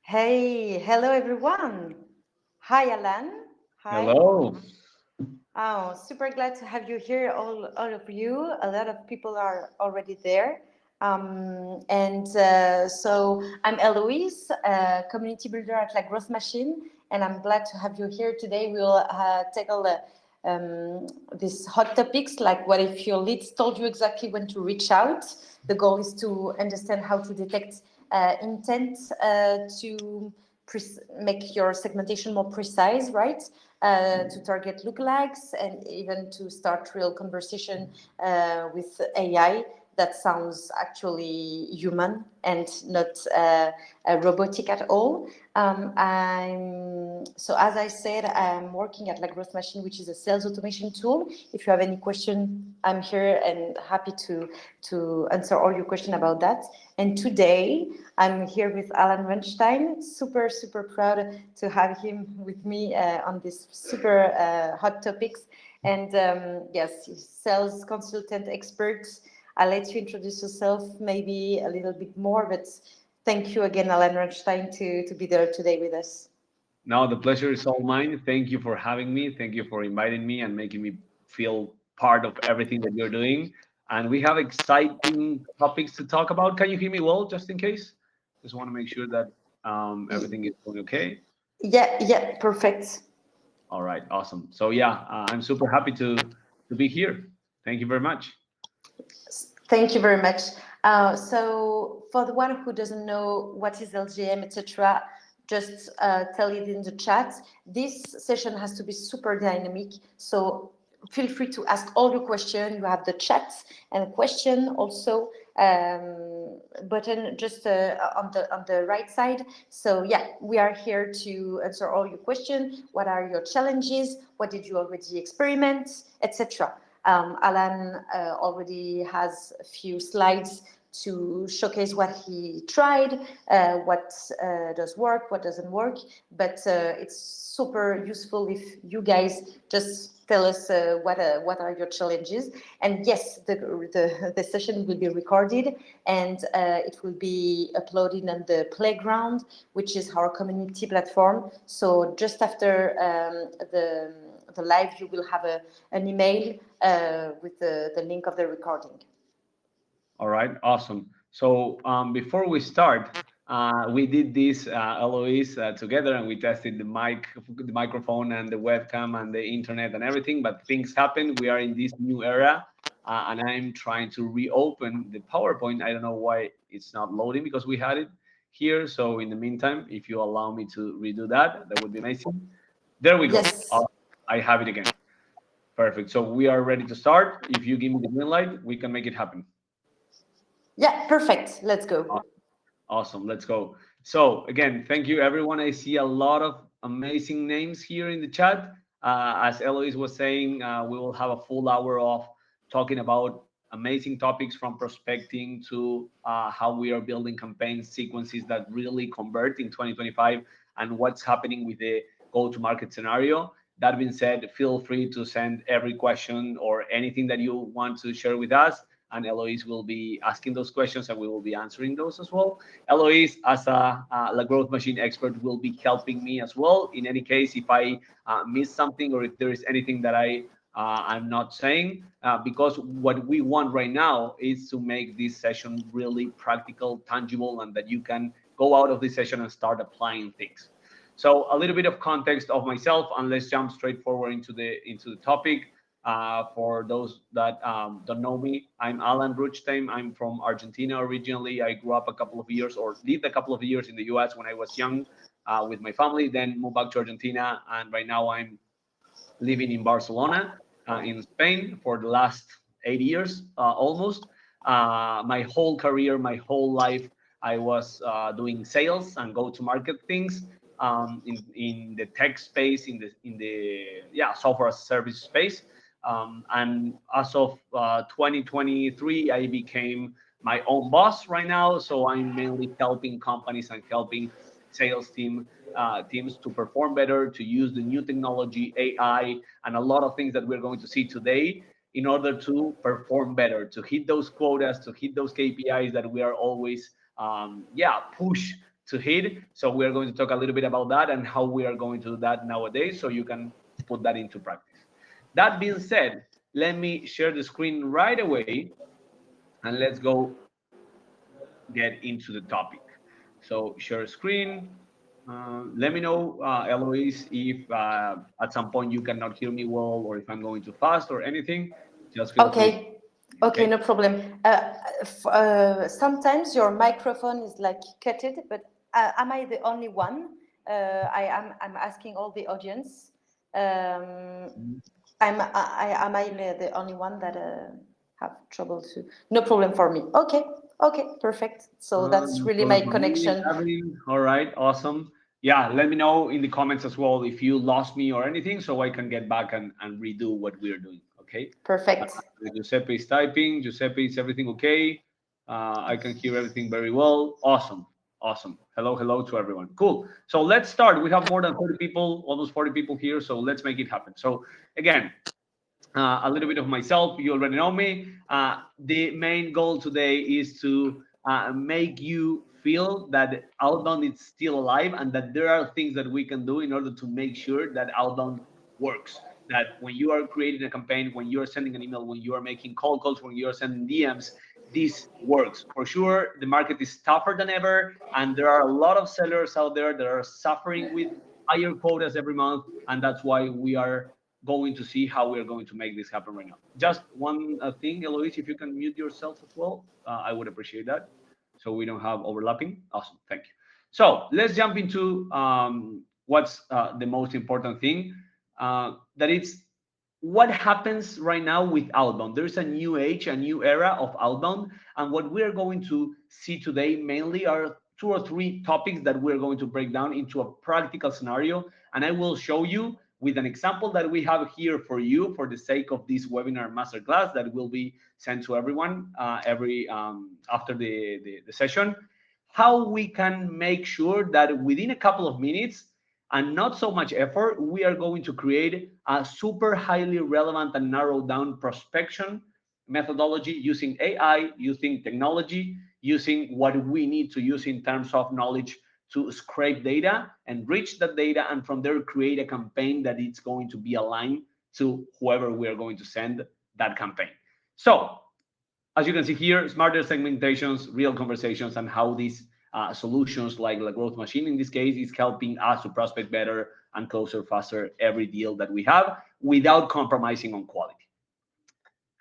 Hey, hello everyone. Hi, Alan. Hi. Hello. Oh, super glad to have you here, all of you. A lot of people are already there. So I'm Eloise, community builder at La Growth Machine, and I'm glad to have you here today. We'll tackle these hot topics, like what if your leads told you exactly when to reach out. The goal is to understand how to detect intent to make your segmentation more precise, right? To target lookalikes and even to start real conversation with AI that sounds actually human and not robotic at all. So as I said, I'm working at La Growth Machine, which is a sales automation tool. If you have any question, I'm here and happy to answer all your question about that. And today I'm here with Alan Ruchtein. Super proud to have him with me on this super hot topics. And yes, sales consultant expert. I'll let you introduce yourself maybe a little bit more, but thank you again, Alan Ruchtein, to be there today with us. Now the pleasure is all mine. Thank you for having me. Thank you for inviting me and making me feel part of everything that you're doing. And we have exciting topics to talk about. Can you hear me well, just in case? Just want to make sure that everything is going okay. Yeah, perfect. All right, awesome. So yeah, I'm super happy to be here. Thank you very much. Thank you very much. So, for the one who doesn't know what is LGM, etc., just tell it in the chat. This session has to be super dynamic. So, feel free to ask all your questions. You have the chat and question also button just on the right side. So, yeah, we are here to answer all your questions. What are your challenges? What did you already experiment, etc. Alan already has a few slides to showcase what he tried, what does work, what doesn't work. But it's super useful if you guys just tell us what are your challenges. And yes, the session will be recorded and it will be uploaded on the Playground, which is our community platform. So just after the live, you will have an email with the link of the recording. All right, awesome. So before we start, we did this, Eloise, together, and we tested the microphone, and the webcam, and the internet, and everything. But things happen. We are in this new era, and I'm trying to reopen the PowerPoint. I don't know why it's not loading because we had it here. So in the meantime, if you allow me to redo that, that would be amazing. There we go. Yes. I have it again. Perfect. So we are ready to start. If you give me the green light, we can make it happen. Yeah, perfect. Let's go. Awesome. Let's go. So again, thank you everyone. I see a lot of amazing names here in the chat. As Eloise was saying, we will have a full hour of talking about amazing topics from prospecting to how we are building campaign sequences that really convert in 2025 and what's happening with the go-to-market scenario. That being said, feel free to send every question or anything that you want to share with us, and Eloise will be asking those questions and we will be answering those as well. Eloise, as a La Growth Machine expert, will be helping me as well. In any case, if I miss something or if there is anything that I'm not saying, because what we want right now is to make this session really practical, tangible, and that you can go out of this session and start applying things. So a little bit of context of myself, and let's jump straight forward into the topic. For those that don't know me, I'm Alan Ruchtein. I'm from Argentina originally. I grew up a couple of years, or lived a couple of years in the US when I was young with my family, then moved back to Argentina. And right now I'm living in Barcelona, in Spain, for the last 8 years almost. My whole career, my whole life, I was doing sales and go-to-market things in the tech space, in the software as a service space. And as of 2023, I became my own boss right now. So I'm mainly helping companies and helping sales teams to perform better, to use the new technology, AI, and a lot of things that we're going to see today in order to perform better, to hit those quotas, to hit those KPIs that we are always, push to hit. So we are going to talk a little bit about that and how we are going to do that nowadays, so you can put that into practice. That being said, let me share the screen right away and let's go get into the topic. So share screen. Let me know, Eloise, if at some point you cannot hear me well or if I'm going too fast or anything. Just feel free. Okay. Okay, Okay. no problem. Sometimes your microphone is like cutted, but am I the only one? I'm asking all the audience. Am I the only one that have trouble to? No problem for me. Okay, okay, perfect. So that's No really problem my for me. connection. Evelyn, all right, awesome. Yeah, let me know in the comments as well if you lost me or anything, so I can get back and redo what we're doing. Okay. Perfect. Giuseppe is typing. Giuseppe, is everything okay? I can hear everything very well. Awesome. Awesome. Hello, hello to everyone. Cool. So let's start. We have more than 30 people, almost 40 people here. So let's make it happen. So again, a little bit of myself. You already know me. The main goal today is to make you feel that outbound is still alive and that there are things that we can do in order to make sure that outbound works. That when you are creating a campaign, when you are sending an email, when you are making cold calls, when you are sending DMs, this works. For sure, the market is tougher than ever, and there are a lot of sellers out there that are suffering with higher quotas every month, and that's why we are going to see how we're going to make this happen right now. Just one thing, Eloise, if you can mute yourself as well, I would appreciate that. So we don't have overlapping. Awesome, thank you. So let's jump into what's the most important thing. That it's what happens right now with outbound. There's a new age, a new era of outbound. And what we're going to see today mainly are two or three topics that we're going to break down into a practical scenario. And I will show you with an example that we have here for you for the sake of this webinar masterclass that will be sent to everyone every after the session, how we can make sure that within a couple of minutes and not so much effort, we are going to create a super highly relevant and narrowed down prospection methodology using AI, using technology, using what we need to use in terms of knowledge to scrape data, enrich that data, and from there create a campaign that it's going to be aligned to whoever we are going to send that campaign. So as you can see here, smarter segmentations, real conversations, and how these solutions like the growth machine in this case is helping us to prospect better and closer faster every deal that we have without compromising on quality.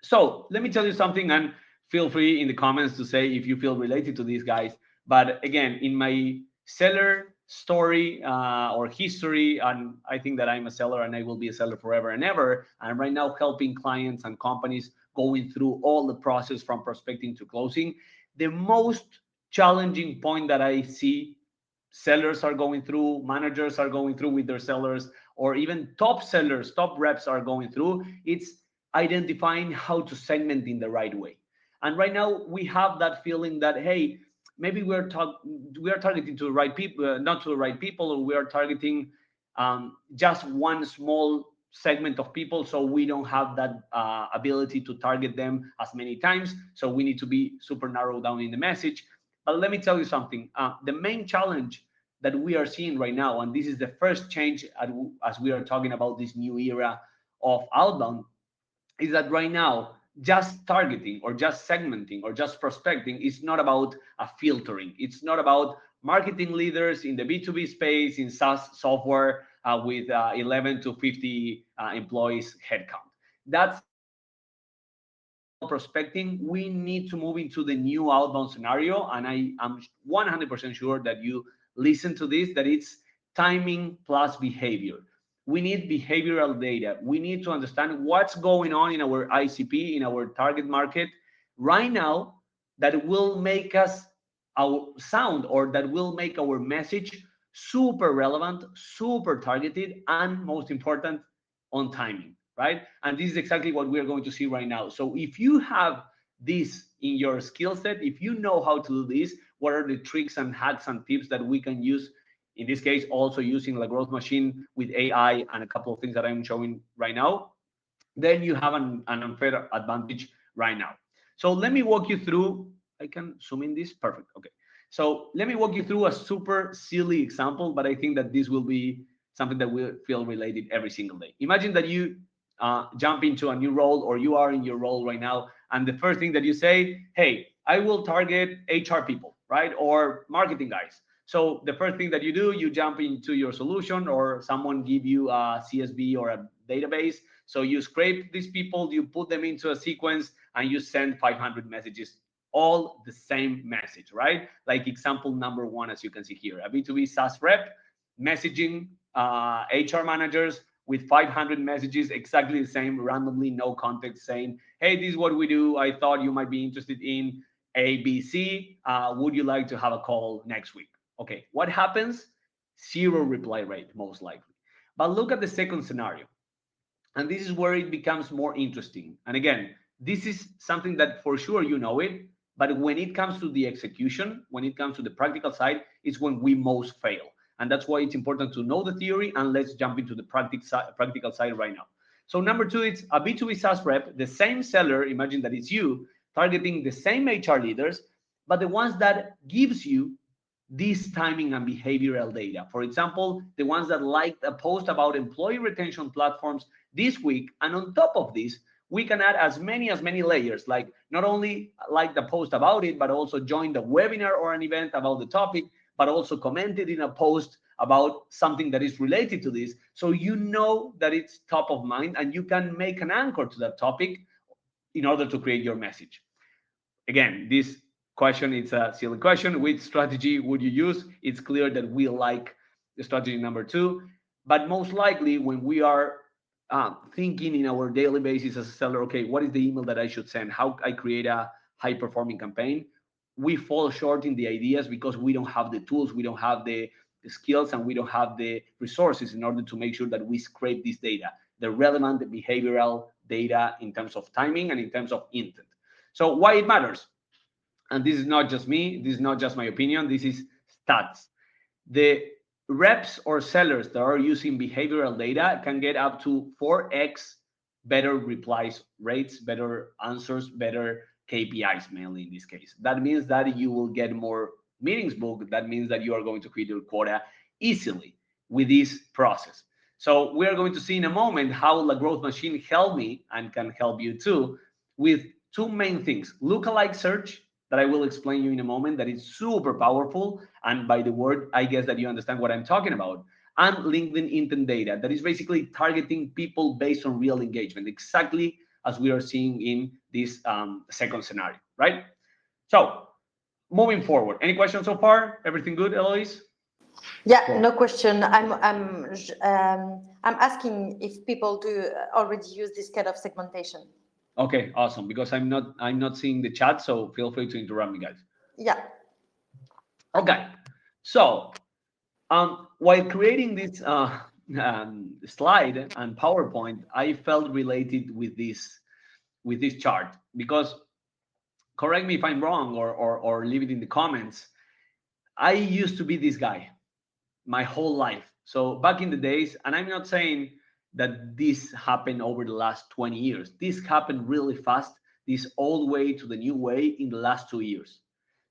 So let me tell you something, and feel free in the comments to say if you feel related to these guys. But again, in my seller story or history, and I think that I'm a seller and I will be a seller forever and ever. I'm right now helping clients and companies going through all the process from prospecting to closing. The most challenging point that I see sellers are going through, managers are going through with their sellers, or even top sellers, top reps are going through, it's identifying how to segment in the right way. And right now we have that feeling that, hey, maybe we are targeting to the right people, not to the right people, or we are targeting just one small segment of people, so we don't have that ability to target them as many times. So we need to be super narrow down in the message. But let me tell you something. The main challenge that we are seeing right now, and this is the first change as we are talking about this new era of outbound, is that right now just targeting or just segmenting or just prospecting is not about a filtering. It's not about marketing leaders in the B2B space in SaaS software with 11 to 50 employees headcount. That's prospecting. We need to move into the new outbound scenario, and I am 100% sure that you listen to this, that it's timing plus behavior. We need behavioral data. We need to understand what's going on in our ICP, in our target market right now, that will make us our sound, or that will make our message super relevant, super targeted, and most important, on timing, right? And this is exactly what we are going to see right now. So if you have this in your skill set, if you know how to do this, what are the tricks and hacks and tips that we can use, in this case also using the growth machine with AI and a couple of things that I'm showing right now, then you have an unfair advantage right now. So let me walk you through. I can zoom in this. Perfect. Okay. So let me walk you through a super silly example, but I think that this will be something that will feel related every single day. Imagine that you jump into a new role, or you are in your role right now, and the first thing that you say, hey, I will target HR people, right? Or marketing guys. So the first thing that you do, you jump into your solution, or someone give you a CSV or a database. So you scrape these people, you put them into a sequence, and you send 500 messages, all the same message, right? Like example number one, as you can see here, a B2B SaaS rep messaging HR managers with 500 messages, exactly the same, randomly, no context, saying, hey, this is what we do. I thought you might be interested in ABC. Would you like to have a call next week? Okay, what happens? Zero reply rate, most likely. But look at the second scenario. And this is where it becomes more interesting. And again, this is something that for sure you know it, but when it comes to the execution, when it comes to the practical side, it's when we most fail. And that's why it's important to know the theory, and let's jump into the practical side right now. So number two, it's a B2B SaaS rep, the same seller, imagine that it's you, targeting the same HR leaders, but the ones that gives you this timing and behavioral data. For example, the ones that liked a post about employee retention platforms this week. And on top of this, we can add as many layers, like not only like the post about it, but also join the webinar or an event about the topic, but also commented in a post about something that is related to this. So you know that it's top of mind, and you can make an anchor to that topic in order to create your message. Again, this question, it's a silly question. Which strategy would you use? It's clear that we like the strategy number two, but most likely when we are thinking in our daily basis as a seller, okay, what is the email that I should send? How I create a high performing campaign? We fall short in the ideas because we don't have the tools, we don't have the skills, and we don't have the resources in order to make sure that we scrape this data, the relevant, the behavioral data in terms of timing and in terms of intent. So why it matters? And this is not just me, this is not just my opinion, this is stats. The reps or sellers that are using behavioral data can get up to 4x better replies rates, better answers, better KPIs, mainly in this case. That means that you will get more meetings booked. That means that you are going to create your quota easily with this process. So we are going to see in a moment how the growth machine helped me and can help you too with two main things: lookalike search, that I will explain you in a moment, that is super powerful. And by the word, I guess that you understand what I'm talking about. And LinkedIn intent data, that is basically targeting people based on real engagement, exactly as we are seeing in this second scenario, right? So moving forward, any questions so far? Everything good, Eloise? Yeah, Cool. no question. I'm asking if people do already use this kind of segmentation. Okay, awesome. Because I'm not seeing the chat, so feel free to interrupt me, guys. Yeah. Okay, so while creating this slide and PowerPoint, I felt related with this chart because, correct me if I'm wrong, or leave it in the comments. I used to be this guy my whole life. So back in the days, and I'm not saying that this happened over the last 20 years. This happened really fast, this old way to the new way in the last 2 years.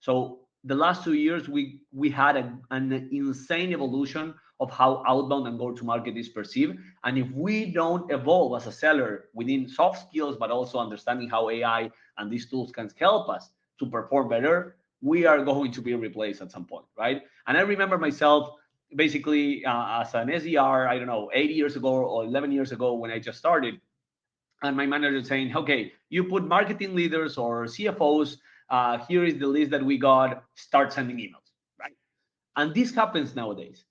So the last 2 years, we had an insane evolution of how outbound and go-to-market is perceived. And if we don't evolve as a seller within soft skills, but also understanding how AI and these tools can help us to perform better, we are going to be replaced at some point, right? And I remember myself basically as an SDR, I don't know, 8 years ago or 11 years ago when I just started, and my manager saying, okay, you put marketing leaders or CFOs, here is the list that we got, start sending emails, right? And this happens nowadays.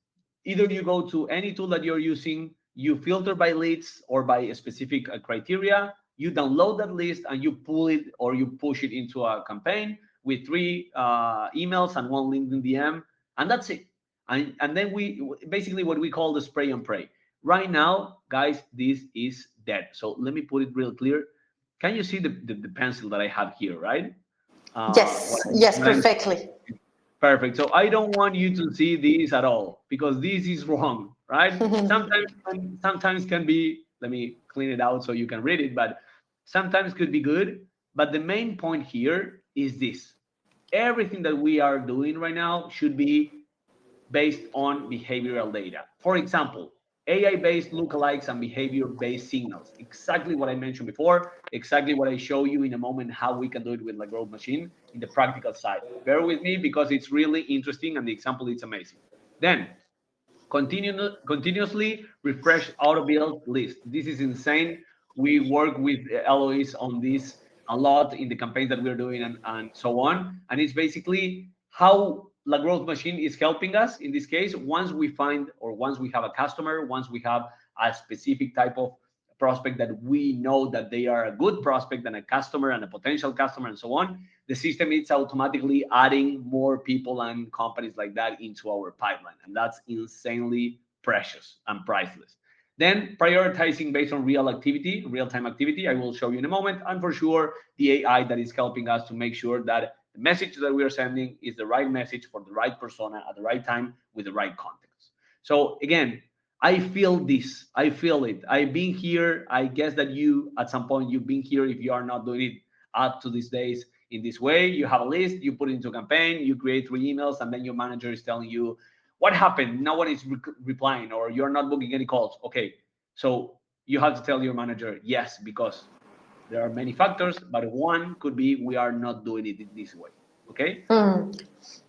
Either you go to any tool that you're using, you filter by leads or by a specific criteria, you download that list and you pull it or you push it into a campaign with three emails and one LinkedIn DM, and that's it. And then we basically what we call the spray and pray. Right now, guys, this is dead. So let me put it real clear. Can you see the pencil that I have here, right? Yes. Yes. What I'm Perfectly. Perfect. So I don't want you to see this at all because this is wrong, right? Sometimes can be, let me clean it out so you can read it, but sometimes could be good. But the main point here is this. everything that we are doing right now should be based on behavioral data. For example, AI-based lookalikes and behavior-based signals. Exactly what I mentioned before, exactly what I show you in a moment, how we can do it with La Growth Machine in the practical side. Bear with me because it's really interesting and the example is amazing. Then continuously refresh auto build list. This is insane. We work with Eloise on this a lot in the campaigns that we're doing and so on. And it's basically how La Growth Machine is helping us in this case. Once we find, or once we have a customer, once we have a specific type of prospect that we know that they are a good prospect and a customer and a potential customer and so on, the system is automatically adding more people and companies like that into our pipeline. And that's insanely precious and priceless. Then prioritizing based on real activity, real-time activity, I will show you in a moment. And for sure, the AI that is helping us to make sure that the message that we are sending is the right message for the right persona at the right time with the right context. So again, I feel this. I feel it. I've been here. I guess that you, at some point, you've been here. If you are not doing it up to these days in this way, you have a list, you put it into a campaign, you create 3 emails, and then your manager is telling you, what happened? No one is replying, or you're not booking any calls. Okay, so you have to tell your manager, yes, because there are many factors, but one could be we are not doing it this way. Okay. We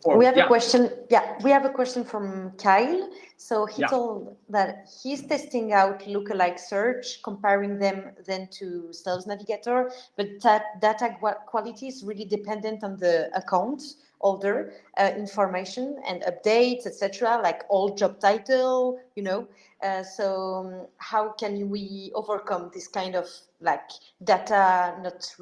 Or have a yeah, question. Yeah, we have a question from Kyle. So he yeah. told that he's testing out lookalike search, comparing them then to Sales Navigator, but that data quality is really dependent on the account holder information and updates, etc. Like all job title, So how can we overcome this kind of like data not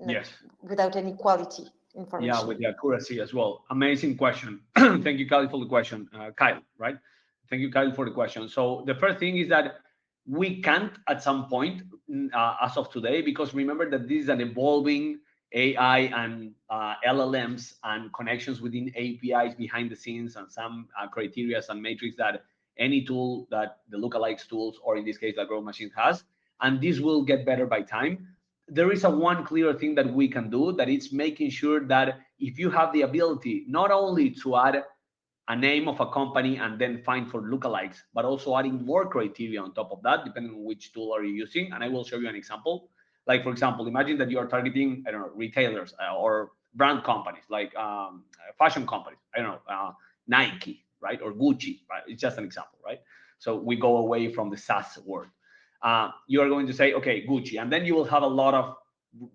Yes. without any quality Yeah, information? with the accuracy as well. Amazing question. Thank you, Kyle, for the question. Kyle, right? Thank you, Kyle, for the question. So the first thing is that we can't at some point, as of today, because remember that this is an evolving AI and LLMs and connections within APIs behind the scenes and some criteria and metrics that any tool that the lookalikes tools, or in this case, the Growth Machine has. And this will get better by time. There is a one clear thing that we can do, that it's making sure that if you have the ability not only to add a name of a company and then find for lookalikes, but also adding more criteria on top of that, depending on which tool are you using. And I will show you an example. Like, for example, imagine that you are targeting, I don't know, retailers or brand companies, like fashion companies, I don't know, Nike, right? Or Gucci, right? It's just an example, right? So we go away from the SaaS word. You are going to say, okay, Gucci, and then you will have a lot of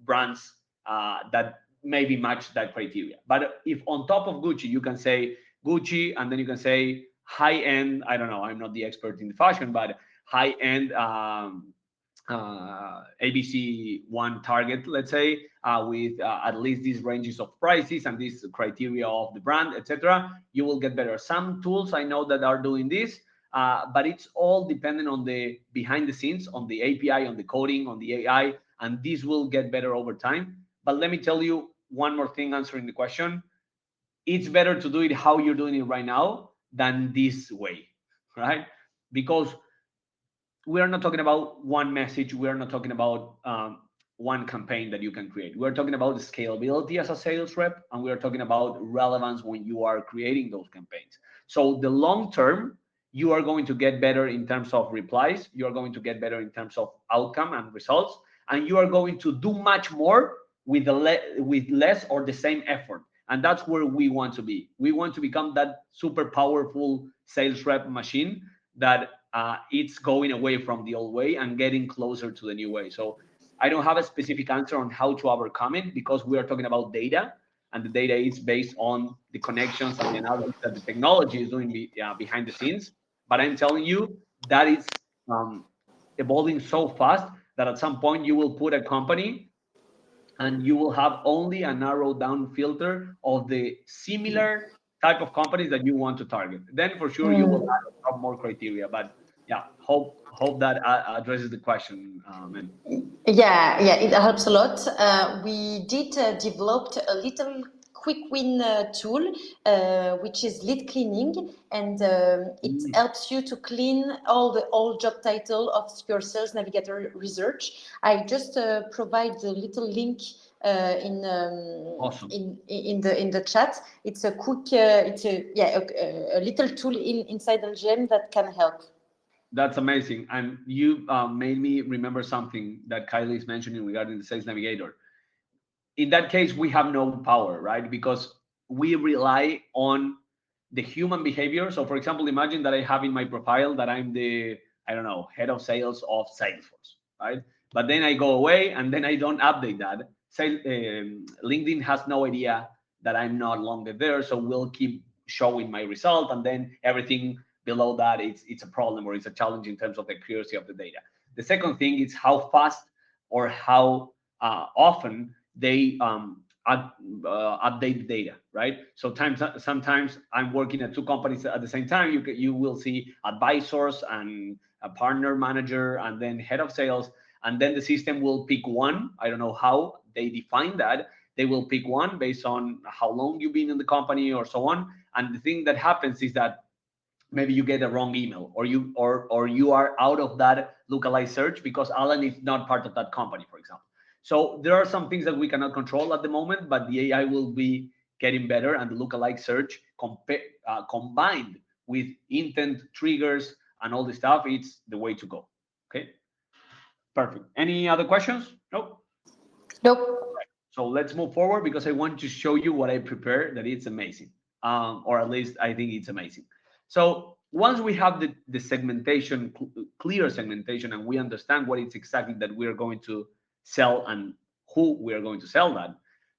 brands that maybe match that criteria. But if on top of Gucci, you can say Gucci, and then you can say high end, I don't know, I'm not the expert in the fashion, but high end ABC one target, let's say, with at least these ranges of prices and these criteria of the brand, etc., you will get better. Some tools I know that are doing this, but it's all dependent on the behind the scenes, on the API, on the coding, on the AI, and this will get better over time. But let me tell you one more thing answering the question. It's better to do it how you're doing it right now than this way, right? Because we are not talking about one message. We are not talking about one campaign that you can create. We're talking about scalability as a sales rep, and we are talking about relevance when you are creating those campaigns. So the long term, you are going to get better in terms of replies. You are going to get better in terms of outcome and results, and you are going to do much more with with less or the same effort. And that's where we want to be. We want to become that super powerful sales rep machine that it's going away from the old way and getting closer to the new way. So I don't have a specific answer on how to overcome it, because we are talking about data, and the data is based on the connections and the analysis that the technology is doing behind the scenes. But I'm telling you that it's evolving so fast that at some point you will put a company and you will have only a narrowed down filter of the similar type of companies that you want to target. Then for sure you will add a lot more criteria. But yeah, hope that addresses the question, man. Yeah, it helps a lot. We did developed a little quick win tool, which is lead cleaning, and it helps you to clean all job title of your Sales Navigator research. I just provide the little link Awesome. in the chat. It's a quick, it's a little tool inside LGM that can help. That's amazing. And you made me remember something that Kylie is mentioning regarding the Sales Navigator. In that case, we have no power, right? Because we rely on the human behavior. So, for example, imagine that I have in my profile that I'm the, I don't know, head of sales of Salesforce, right? But then I go away and then I don't update that. LinkedIn has no idea that I'm not longer there. So we'll keep showing my result. And then everything below that, it's a problem or it's a challenge in terms of the accuracy of the data. The second thing is how fast or how often they update the data, right? So sometimes I'm working at two companies at the same time. You will see advisors and a partner manager and then head of sales, and then the system will pick one. I don't know how they define that. They will pick one based on how long you've been in the company or so on. And the thing that happens is that maybe you get a wrong email or you are out of that lookalike search because Alan is not part of that company, for example. So there are some things that we cannot control at the moment, but the AI will be getting better, and the lookalike search combined with intent triggers and all this stuff, it's the way to go. Okay, perfect. Any other questions? Nope. Nope. So let's move forward because I want to show you what I prepared. That it's amazing, or at least I think it's amazing. So once we have the segmentation, clear segmentation, and we understand what it's exactly that we are going to sell and who we are going to sell that,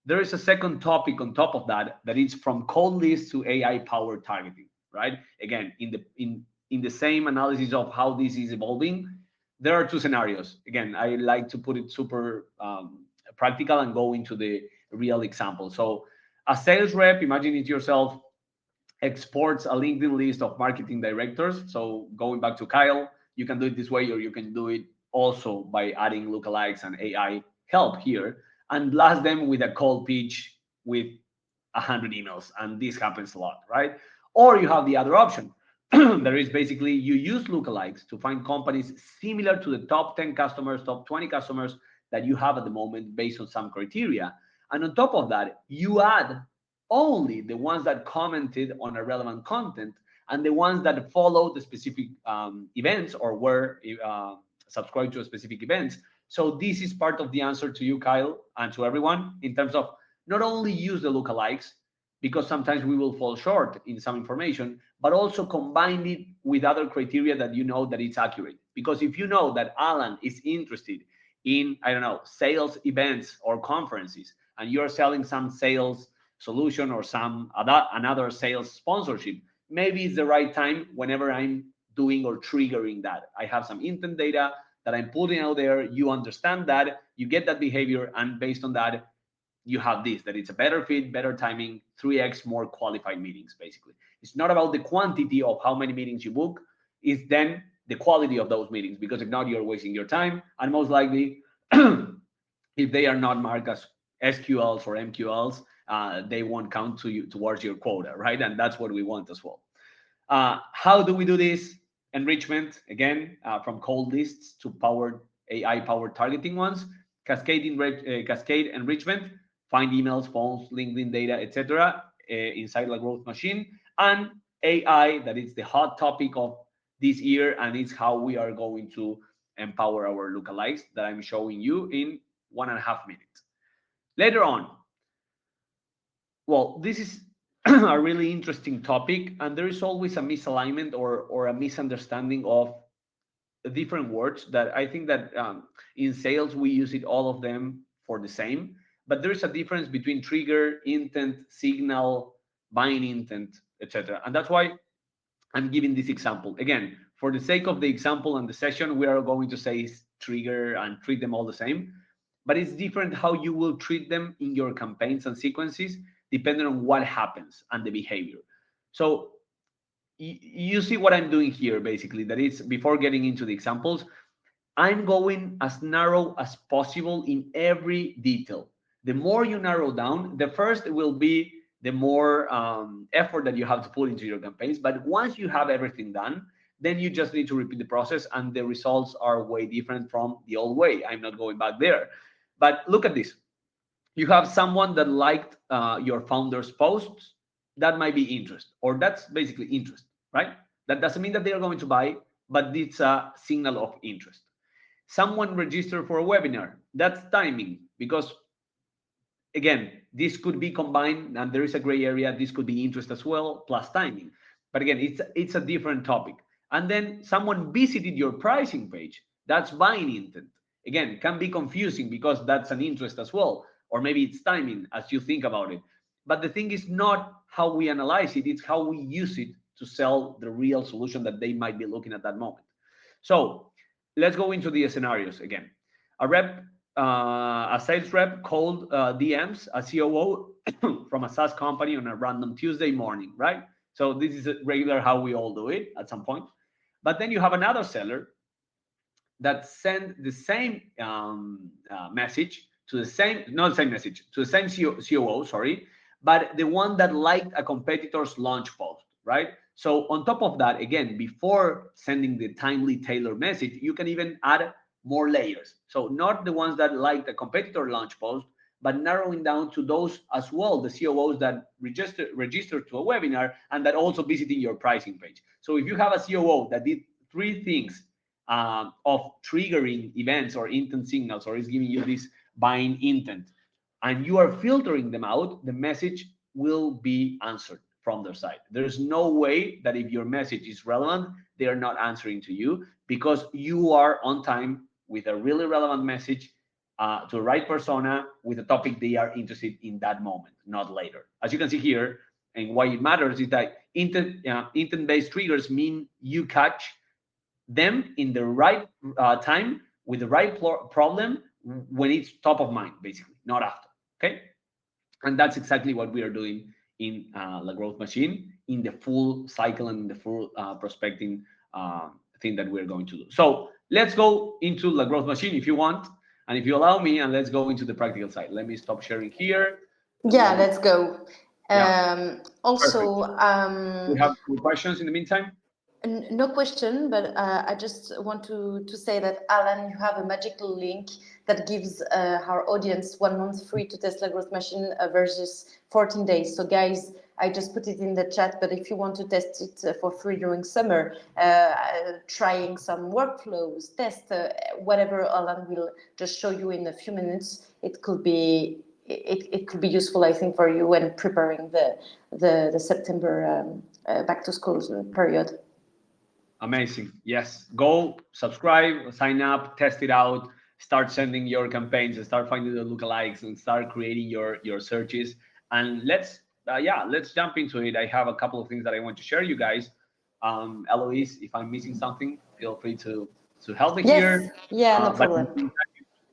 there is a second topic on top of that that is from cold lists to AI powered targeting. Right? Again, in the same analysis of how this is evolving, there are two scenarios. Again, I like to put it super practical and go into the real example. So a sales rep, imagine it yourself, exports a LinkedIn list of marketing directors. So going back to Kyle, you can do it this way, or you can do it also by adding lookalikes and AI help here and blast them with a cold pitch with 100 emails. And this happens a lot, right? Or you have the other option. There is basically you use lookalikes to find companies similar to the top 10 customers, top 20 customers that you have at the moment based on some criteria. And on top of that, you add only the ones that commented on a relevant content and the ones that follow the specific events or were subscribed to a specific events. So this is part of the answer to you, Kyle, and to everyone in terms of not only use the lookalikes, because sometimes we will fall short in some information, but also combine it with other criteria that you know that it's accurate. Because if you know that Alan is interested in, I don't know, sales events or conferences, and you're selling some sales solution or some another sales sponsorship, maybe it's the right time whenever I'm doing or triggering that. I have some intent data that I'm putting out there. You understand that, you get that behavior, and based on that, you have this, that it's a better fit, better timing, 3x more qualified meetings, basically. It's not about the quantity of how many meetings you book, it's then the quality of those meetings, because if not, you're wasting your time. And most likely, if they are not marked as SQLs or MQLs, they won't count to you towards your quota, right? And that's what we want as well. How do we do this? Enrichment, again, from cold lists to powered AI-powered targeting ones. Cascade enrichment, find emails, phones, LinkedIn data, etc. Inside the growth machine. And AI, that is the hot topic of this year, and it's how we are going to empower our lookalikes that I'm showing you in 1.5 minutes. Later on, well, this is a really interesting topic, and there is always a misalignment or a misunderstanding of different words that I think that in sales we use it all of them for the same, but there is a difference between trigger, intent, signal, buying intent, etc. And that's why I'm giving this example. Again, for the sake of the example and the session, we are going to say trigger and treat them all the same, but it's different how you will treat them in your campaigns and sequences depending on what happens and the behavior. So you see what I'm doing here, basically, that is, before getting into the examples, I'm going as narrow as possible in every detail. The more you narrow down, the first will be the more effort that you have to put into your campaigns. But once you have everything done, then you just need to repeat the process, and the results are way different from the old way. I'm not going back there. But look at this. You have someone that liked your founder's posts. That might be interest, or that's basically interest, right? That doesn't mean that they are going to buy, but it's a signal of interest. Someone registered for a webinar. That's timing, because again, this could be combined, and there is a gray area. This could be interest as well, plus timing. But again, it's a different topic. And then someone visited your pricing page. That's buying intent. Again, can be confusing because that's an interest as well, or maybe it's timing as you think about it. But the thing is not how we analyze it; it's how we use it to sell the real solution that they might be looking at that moment. So let's go into the scenarios again. A rep, a sales rep called DMs a COO from a SaaS company on a random Tuesday morning, right? So this is a regular how we all do it at some point. But then you have another seller that send the same message to the same, not the same message, to the same COO, sorry, but the one that liked a competitor's launch post, right? So on top of that, again, before sending the timely tailored message, you can even add more layers. So not the ones that liked a competitor launch post, but narrowing down to those as well, the COOs that registered to a webinar and that also visiting your pricing page. So if you have a COO that did three things of triggering events or intent signals, or is giving you this buying intent, and you are filtering them out, the message will be answered from their side. There's no way that if your message is relevant, they are not answering to you, because you are on time with a really relevant message to the right persona with a topic they are interested in that moment, not later. As you can see here, and why it matters is that intent-based triggers mean you catch them in the right time with the right problem when it's top of mind, basically, not after. Okay, and that's exactly what we are doing in La Growth Machine, in the full cycle and in the full prospecting thing that we're going to do. So let's go into La Growth Machine if you want, and if you allow me, and let's go into the practical side. Let me stop sharing here. Yeah, let's go. Yeah, perfect. Also, We have any questions in the meantime? No question, but I just want to say that, Alan, you have a magical link that gives our audience 1 month free to Tesla Growth Machine versus 14 days. So, guys, I just put it in the chat, but if you want to test it for free during summer, trying some workflows, test whatever Alan will just show you in a few minutes, it could be useful, I think, for you when preparing the September back to school period. Amazing. Yes. Go subscribe, sign up, test it out, start sending your campaigns and start finding the lookalikes and start creating your searches. And let's jump into it. I have a couple of things that I want to share you guys. Eloise, if I'm missing something, feel free to help me Yes, here. yeah, no But problem.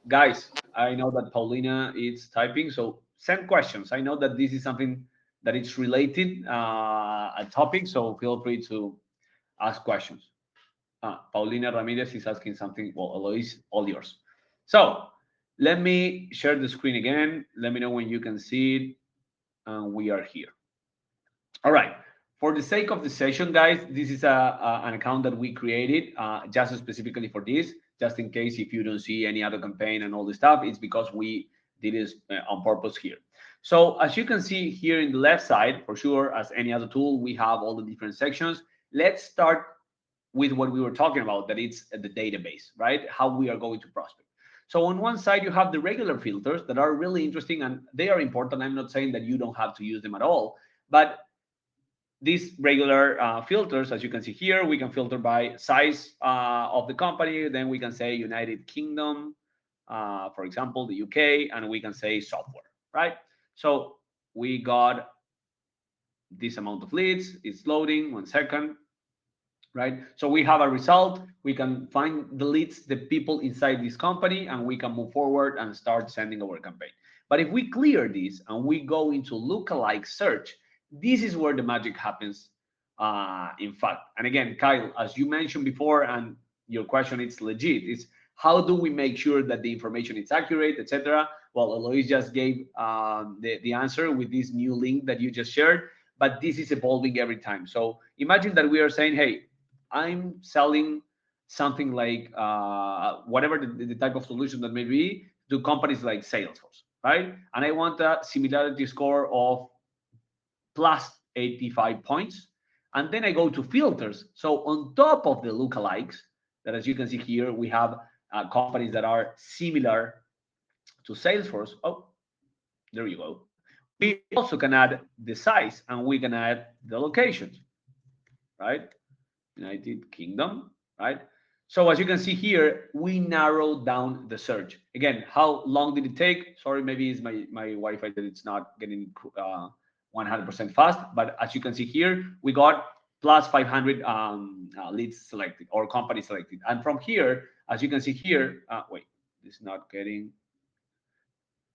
guys, I know that Paulina is typing, so send questions. I know that this is something that it's related a topic, so feel free to ask questions. Paulina Ramirez is asking something. Well, Eloise, all yours. So let me share the screen again. Let me know when you can see it. And we are here. All right. For the sake of the session, guys, this is an account that we created just specifically for this, just in case if you don't see any other campaign and all this stuff, it's because we did this on purpose here. So as you can see here in the left side, for sure, as any other tool, we have all the different sections. Let's start with what we were talking about, that it's the database, right? How we are going to prospect. So on one side, you have the regular filters that are really interesting and they are important. I'm not saying that you don't have to use them at all, but these regular filters, as you can see here, we can filter by size of the company. Then we can say United Kingdom, for example, the UK, and we can say software, right? So we got this amount of leads. It's loading, 1 second, right? So we have a result. We can find the leads, the people inside this company, and we can move forward and start sending our campaign. But if we clear this and we go into lookalike search, this is where the magic happens, in fact. And again, Kyle, as you mentioned before, and your question is legit, is how do we make sure that the information is accurate, etc. Well, Eloise just gave the answer with this new link that you just shared, but this is evolving every time. So imagine that we are saying, hey, I'm selling something like whatever the type of solution that may be to companies like Salesforce. right? And I want a similarity score of plus 85 points. And then I go to filters. So on top of the lookalikes, that as you can see here, we have companies that are similar to Salesforce. Oh, there you go. We also can add the size and we can add the locations, right? United Kingdom, right? So as you can see here, we narrowed down the search. Again, how long did it take? Sorry, maybe it's my Wi-Fi that it's not getting 100% fast. But as you can see here, we got plus 500 leads selected or companies selected. And from here, as you can see here, wait, it's not getting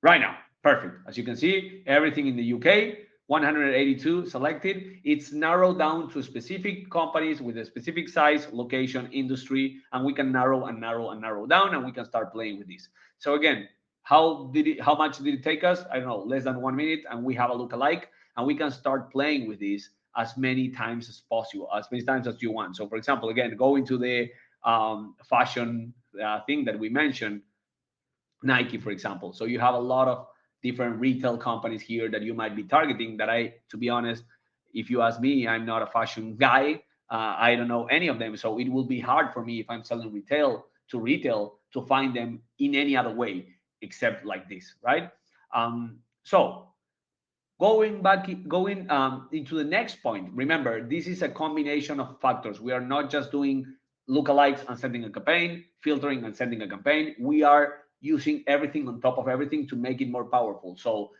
right now. Perfect. As you can see, everything in the UK, 182 selected. It's narrowed down to specific companies with a specific size, location, industry, and we can narrow and narrow and narrow down, and we can start playing with this. So again, how much did it take us? I don't know, less than 1 minute, and we have a lookalike, and we can start playing with this as many times as possible, as many times as you want. So for example, again, go into the fashion thing that we mentioned, Nike, for example. So you have a lot of different retail companies here that you might be targeting. That to be honest, if you ask me, I'm not a fashion guy. I don't know any of them. So it will be hard for me if I'm selling retail to find them in any other way except like this, right? So going into the next point, remember, this is a combination of factors. We are not just doing lookalikes and sending a campaign, filtering and sending a campaign. We are using everything on top of everything to make it more powerful. So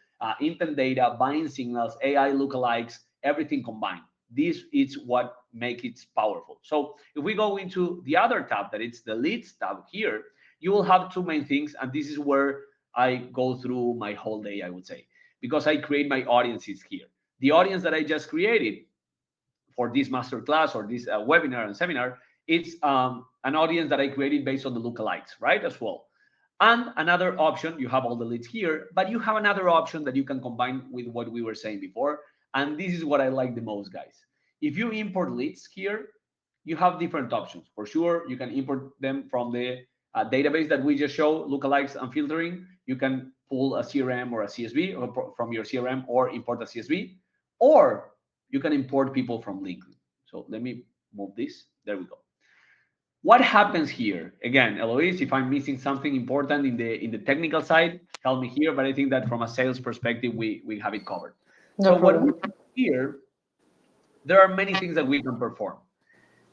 intent data, buying signals, AI lookalikes, everything combined. This is what makes it powerful. So if we go into the other tab, that it's the leads tab here, you will have two main things. And this is where I go through my whole day, I would say, because I create my audiences here. The audience that I just created for this masterclass or this webinar and seminar, it's an audience that I created based on the lookalikes, right, as well. And another option, you have all the leads here, but you have another option that you can combine with what we were saying before. And this is what I like the most, guys. If you import leads here, you have different options. For sure, you can import them from the database that we just showed, lookalikes and filtering. You can pull a CRM or a CSV from your CRM or import a CSV, or you can import people from LinkedIn. So let me move this. There we go. What happens here? Again, Eloise, if I'm missing something important in the technical side, tell me here. But I think that from a sales perspective, we have it covered. No So what we problem. do here, there are many things that we can perform.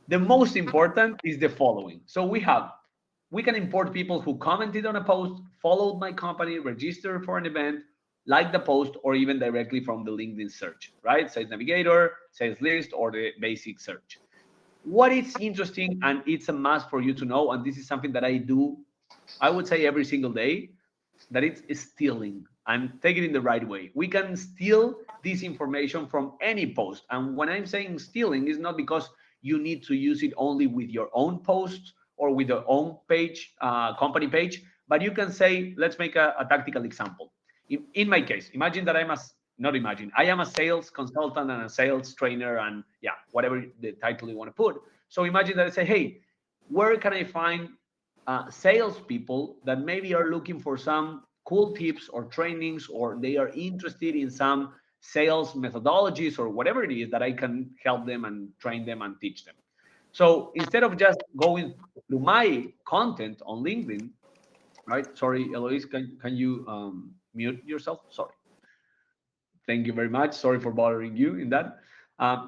The most important is the following. So we can import people who commented on a post, followed my company, registered for an event, like the post, or even directly from the LinkedIn search, right? Sales Navigator, sales list, or the basic search. What is interesting, and it's a must for you to know, and this is something that I do, I would say every single day, that it's stealing, and take it in the right way. We can steal this information from any post. And when I'm saying stealing, is not because you need to use it only with your own posts or with your own page, company page, but you can say, let's make a tactical example. In my case, imagine that not imagine, I am a sales consultant and a sales trainer, and yeah, whatever the title you want to put. So imagine that I say, hey, where can I find salespeople that maybe are looking for some cool tips or trainings, or they are interested in some sales methodologies or whatever it is that I can help them and train them and teach them. So instead of just going through my content on LinkedIn, right? Sorry, Eloise, can you mute yourself? Sorry. Thank you very much. Sorry for bothering you in that.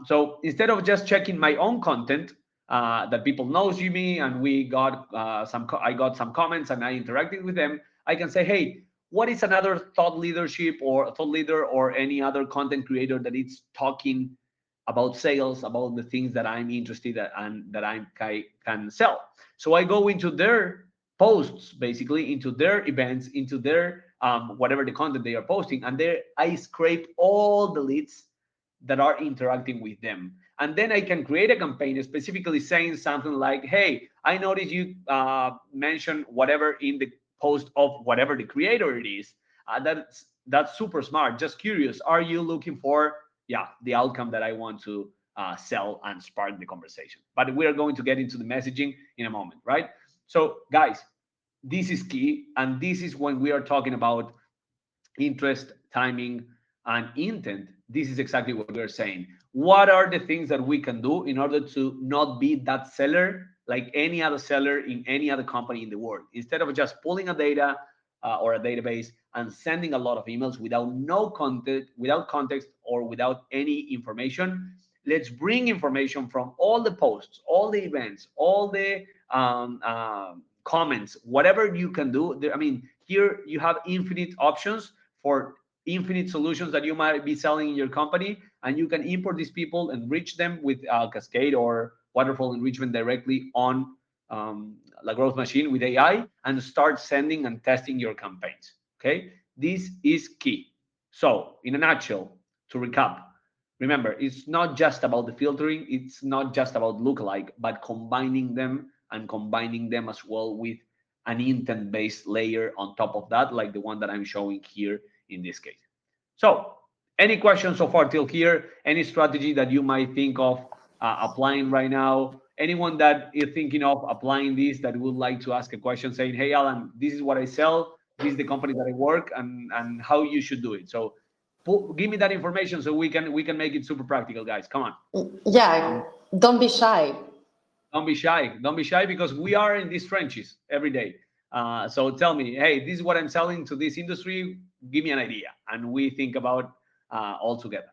So instead of just checking my own content that people knows you me, and I got some comments and I interacted with them, I can say, hey, what is another thought leadership or thought leader or any other content creator that is talking about sales, about the things that I'm interested in and that I can sell. So I go into their posts, basically into their events, into their whatever the content they are posting, and there I scrape all the leads that are interacting with them. And then I can create a campaign specifically saying something like, hey, I noticed you mentioned whatever in the post of whatever the creator it is. That's super smart. Just curious, are you looking for the outcome that I want to sell and spark the conversation? But we are going to get into the messaging in a moment, right? So guys, this is key, and this is when we are talking about interest, timing, and intent. This is exactly what we're saying. What are the things that we can do in order to not be that seller like any other seller in any other company in the world? Instead of just pulling a data or a database and sending a lot of emails without no content, without context, or without any information, let's bring information from all the posts, all the events, all the comments, whatever you can do. I mean, here you have infinite options for infinite solutions that you might be selling in your company, and you can import these people and reach them with Cascade or Waterfall enrichment directly on La Growth Machine with AI and start sending and testing your campaigns. Okay, this is key. So, in a nutshell, to recap, remember, it's not just about the filtering, it's not just about lookalike, but combining them and combining them as well with an intent based layer on top of that, like the one that I'm showing here in this case. So, any questions so far till here? Any strategy that you might think of applying right now? Anyone that is thinking of applying this that would like to ask a question saying, hey, Alan, this is what I sell, this is the company that I work, and how you should do it. So, give me that information so we can make it super practical, guys. Come on. Yeah, don't be shy. Don't be shy. Don't be shy because we are in these trenches every day. So tell me, hey, this is what I'm selling to this industry. Give me an idea, and we think about all together.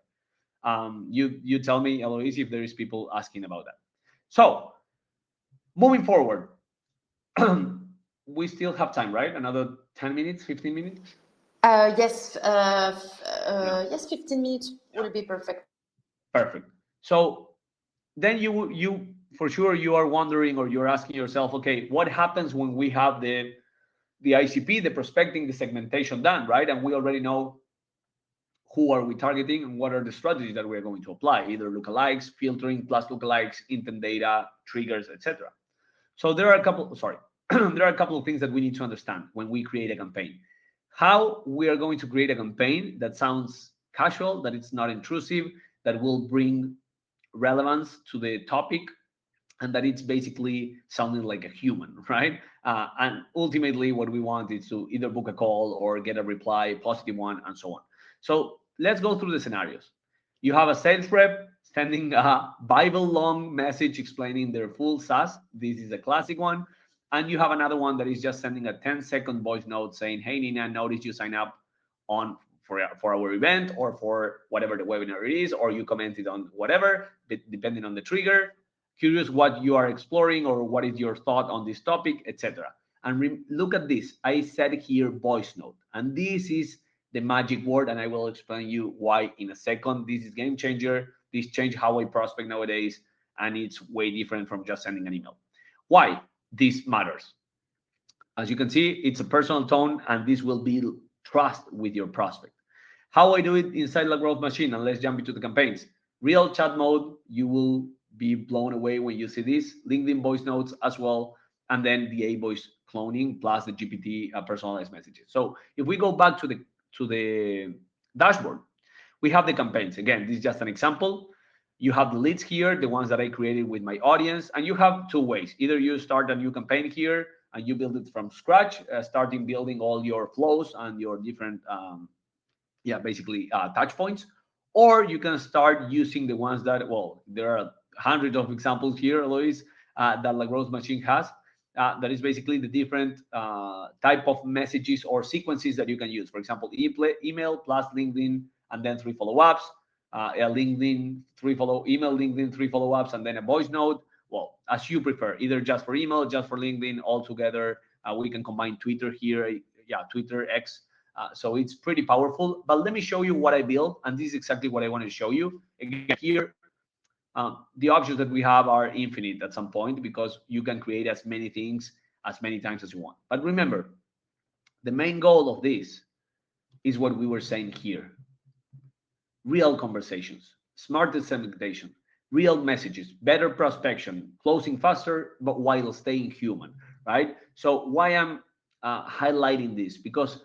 You tell me, Eloise, if there is people asking about that. So moving forward, we still have time, right? Another 10 minutes, 15 minutes. Yes, Yeah. yes, 15 minutes Yeah. will be perfect. Perfect. So then you for sure you are wondering or you're asking yourself, okay, what happens when we have the ICP, the prospecting, the segmentation done, right? And we already know who are we targeting and what are the strategies that we're going to apply, either lookalikes, filtering plus lookalikes, intent data, triggers, etc. So there are a couple, sorry, there are a couple of things that we need to understand when we create a campaign. How we are going to create a campaign that sounds casual, that it's not intrusive, that will bring relevance to the topic, and that it's basically sounding like a human, right? And ultimately, what we want is to either book a call or get a reply, positive one, and so on. So let's go through the scenarios. You have a sales rep sending a Bible long message explaining their full SaaS. This is a classic one. And you have another one that is just sending a 10-second voice note saying, hey, Nina, notice you sign up on for our event or for whatever the webinar is, or you commented on whatever, depending on the trigger. Curious what you are exploring or what is your thought on this topic, etc. And look at this. I said here voice note, and this is the magic word, and I will explain you why in a second. This is game changer. This changed how I prospect nowadays, and it's way different from just sending an email. Why this matters? As you can see, it's a personal tone, and this will build trust with your prospect. How I do it inside La Growth Machine, and let's jump into the campaigns. Real chat mode, you will be blown away when you see this. LinkedIn voice notes as well, and then the A voice cloning plus the GPT personalized messages. So if we go back to the dashboard, we have the campaigns. Again, this is just an example. You have the leads here, the ones that I created with my audience, and you have two ways. Either you start a new campaign here and you build it from scratch, starting building all your flows and your different basically touch points, or you can start using the ones that, well, there are hundreds of examples here, Lois, that La Growth Machine has. That is basically the different type of messages or sequences that you can use. For example, email plus LinkedIn and then 3 follow-ups, a LinkedIn, email, LinkedIn, 3 follow-ups, and then a voice note. Well, as you prefer, either just for email, just for LinkedIn, all together. We can combine Twitter here, Twitter, X. So it's pretty powerful. But let me show you what I built, and this is exactly what I want to show you. Again, here, the options that we have are infinite at some point because you can create as many things as many times as you want. But remember, the main goal of this is what we were saying here. Real conversations, smarter segmentation, real messages, better prospection, closing faster, but while staying human, right? So why I'm highlighting this? Because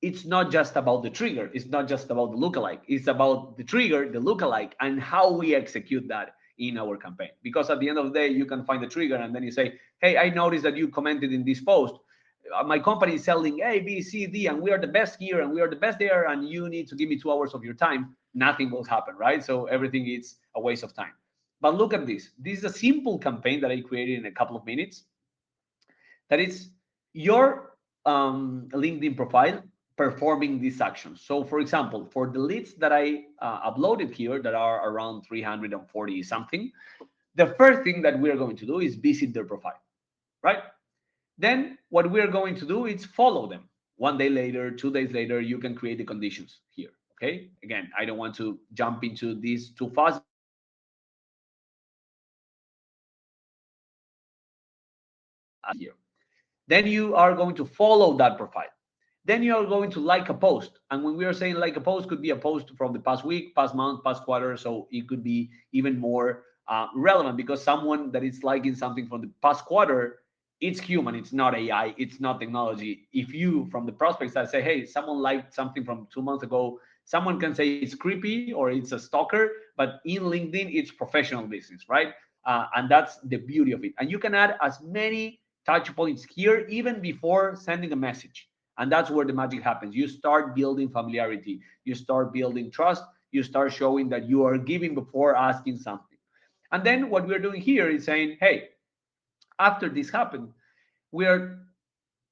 it's not just about the trigger. It's not just about the lookalike. It's about the trigger, the lookalike, and how we execute that in our campaign. Because at the end of the day, you can find the trigger and then you say, hey, I noticed that you commented in this post. my company is selling A, B, C, D, and we are the best here and we are the best there, and you need to give me 2 hours of your time, nothing will happen, right? So everything is a waste of time. But look at this. This is a simple campaign that I created in a couple of minutes. That is your LinkedIn profile performing these actions. So, for example, for the leads that I uploaded here that are around 340 something, the first thing that we are going to do is visit their profile, right? Then what we're going to do is follow them. 1 day later, 2 days later, you can create the conditions here. Okay. Again, I don't want to jump into this too fast because we have here. Then you are going to follow that profile. Then you are going to like a post. And when we are saying like a post, could be a post from the past week, past month, past quarter. So it could be even more relevant because someone that is liking something from the past quarter, it's human, it's not AI, it's not technology. If you, from the prospects, I say, hey, someone liked something from 2 months ago, someone can say it's creepy or it's a stalker, but in LinkedIn, it's professional business, right? And that's the beauty of it. And you can add as many touch points here even before sending a message. And that's where the magic happens. You start building familiarity, you start building trust, you start showing that you are giving before asking something. And then what we're doing here is saying, hey, after this happened, we are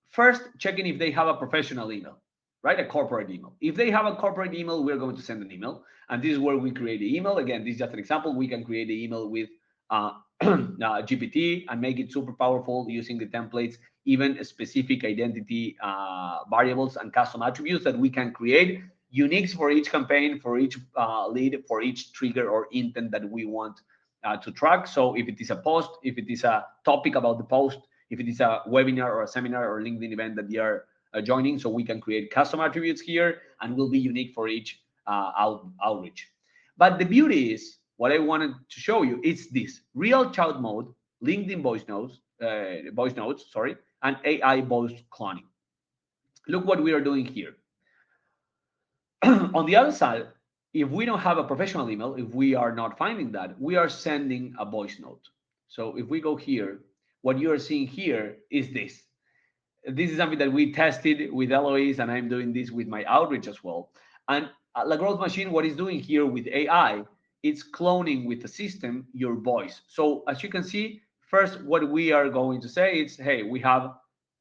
first checking if they have a professional email, right? A corporate email. If they have a corporate email, we're going to send an email. And this is where we create the email. Again, this is just an example. We can create the email with GPT and make it super powerful using the templates, even specific identity variables and custom attributes that we can create, uniques for each campaign, for each lead, for each trigger or intent that we want to track. So if it is a post, if it is a topic about the post, if it is a webinar or a seminar or LinkedIn event that they are joining, so we can create custom attributes here and will be unique for each outreach. But the beauty is, what I wanted to show you is this real chat mode, LinkedIn voice notes, sorry, and AI voice cloning. Look what we are doing here. On the other side, if we don't have a professional email, if we are not finding that, we are sending a voice note. So if we go here, what you are seeing here is this. This is something that we tested with Eloise, and I'm doing this with my outreach as well. And La Growth Machine, what it's doing here with AI, it's cloning with the system your voice. So as you can see, first, what we are going to say is, hey, we have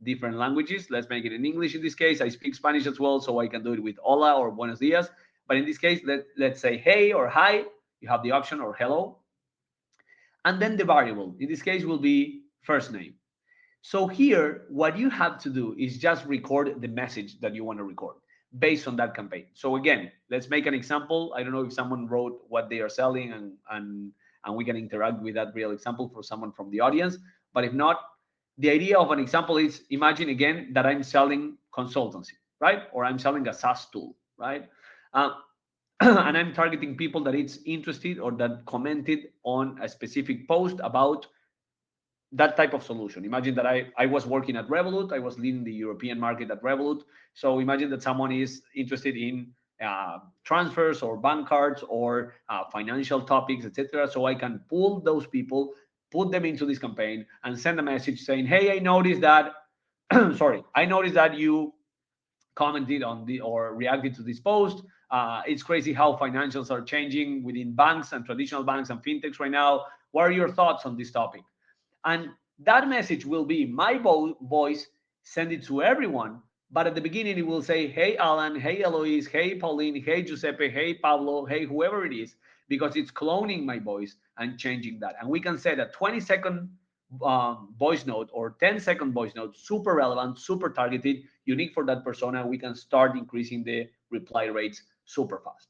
different languages. Let's make it in English in this case. I speak Spanish as well, so I can do it with hola or buenos dias. But in this case, let's say hey or hi. You have the option or hello. And then the variable, in this case, will be first name. So here, what you have to do is just record the message that you want to record based on that campaign. So again, let's make an example. I don't know if someone wrote what they are selling and we can interact with that real example for someone from the audience. But if not, the idea of an example is imagine again that I'm selling consultancy, right? Or I'm selling a SaaS tool, right? And I'm targeting people that it's interested or that commented on a specific post about that type of solution. Imagine that I was working at Revolut. I was leading the European market at Revolut. So imagine that someone is interested in transfers or bank cards or financial topics, etc. So I can pull those people, put them into this campaign, and send a message saying, "Hey, I noticed that. sorry, I noticed that you commented on the or reacted to this post. It's crazy how financials are changing within banks and traditional banks and fintechs right now. What are your thoughts on this topic?" And that message will be my voice, send it to everyone. But at the beginning, it will say, hey, Alan, hey, Eloise, hey, Pauline, hey, Giuseppe, hey, Pablo, hey, whoever it is, because it's cloning my voice and changing that. And we can set a 20-second voice note or 10-second voice note, super relevant, super targeted, unique for that persona. We can start increasing the reply rates super fast.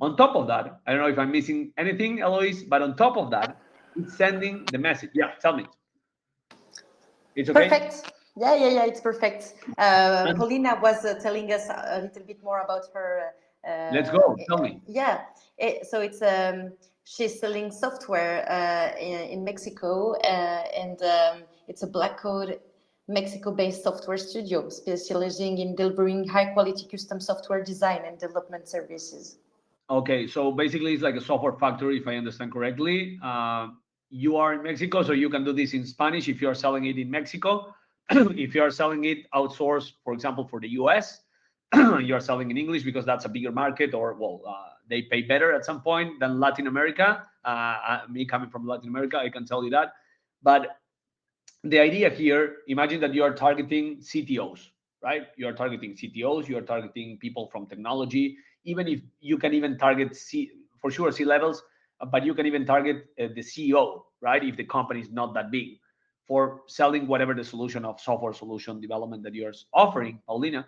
On top of that, I don't know if I'm missing anything, Eloise, but on top of that, it's sending the message. Yeah, tell me. It's okay? Perfect. Yeah, it's perfect. And Paulina was telling us a little bit more about her. let's go. Tell me. Yeah, so it's she's selling software in Mexico, and it's a Black Code Mexico-based software studio specializing in delivering high-quality custom software design and development services. Okay, so basically it's like a software factory, if I understand correctly. You are in Mexico, so you can do this in Spanish if you are selling it in Mexico. If you are selling it outsourced, for example, for the US, you are selling in English because that's a bigger market, or well, they pay better at some point than Latin America. Me coming from Latin America, I can tell you that. But the idea here, imagine that you are targeting CTOs, right? You are targeting CTOs, you are targeting people from technology, even if you can even target for sure C levels, but you can even target the CEO, right? If the company is not that big, for selling whatever the solution of software solution development that you're offering, Paulina.